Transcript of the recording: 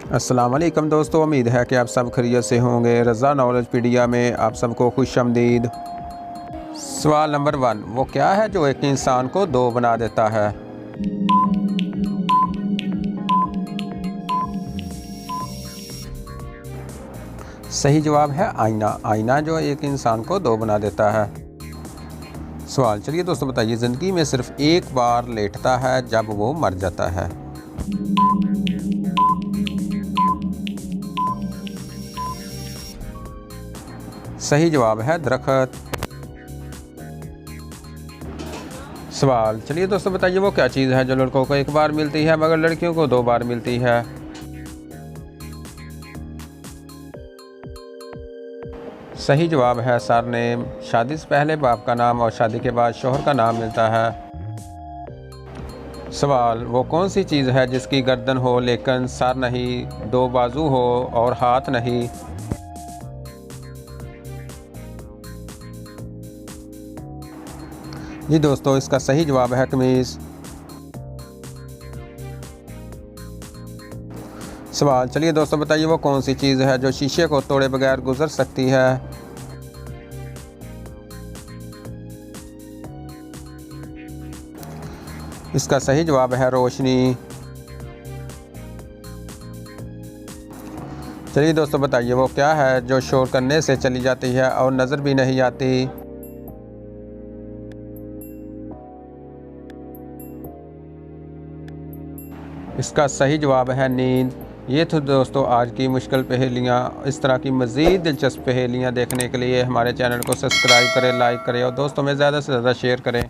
अस्सलाम वालेकुम दोस्तों, उम्मीद है कि आप सब खैरियत से होंगे। रज़ा नॉलेजपीडिया में आप सबको खुशामदीद। सवाल नंबर 1, वो क्या है जो एक इंसान को दो बना देता है? सही जवाब है आईना। आईना जो एक इंसान को दो बना देता है। सवाल, चलिए दोस्तों बताइए, ज़िंदगी में सिर्फ एक बार लेटता है जब वो मर जाता है। सही जवाब है दरख्त। सवाल, चलिए दोस्तों बताइए, वो क्या चीज़ है जो लड़कों को एक बार मिलती है मगर लड़कियों को दो बार मिलती है? सही जवाब है सरनेम। शादी से पहले बाप का नाम और शादी के बाद शोहर का नाम मिलता है। सवाल, वो कौन सी चीज़ है जिसकी गर्दन हो लेकिन सर नहीं, दो बाजू हो और हाथ नहीं? जी दोस्तों, इसका सही जवाब है कमीज़। सवाल, चलिए दोस्तों बताइए, वो कौन सी चीज़ है जो शीशे को तोड़े बगैर गुजर सकती है? इसका सही जवाब है रोशनी। चलिए दोस्तों बताइए, वो क्या है जो शोर करने से चली जाती है और नज़र भी नहीं आती? इसका सही जवाब है नींद। ये तो दोस्तों आज की मुश्किल पहेलियाँ। इस तरह की मज़ीद दिलचस्प पहेलियाँ देखने के लिए हमारे चैनल को सब्सक्राइब करें, लाइक करें और दोस्तों में ज़्यादा से ज़्यादा शेयर करें।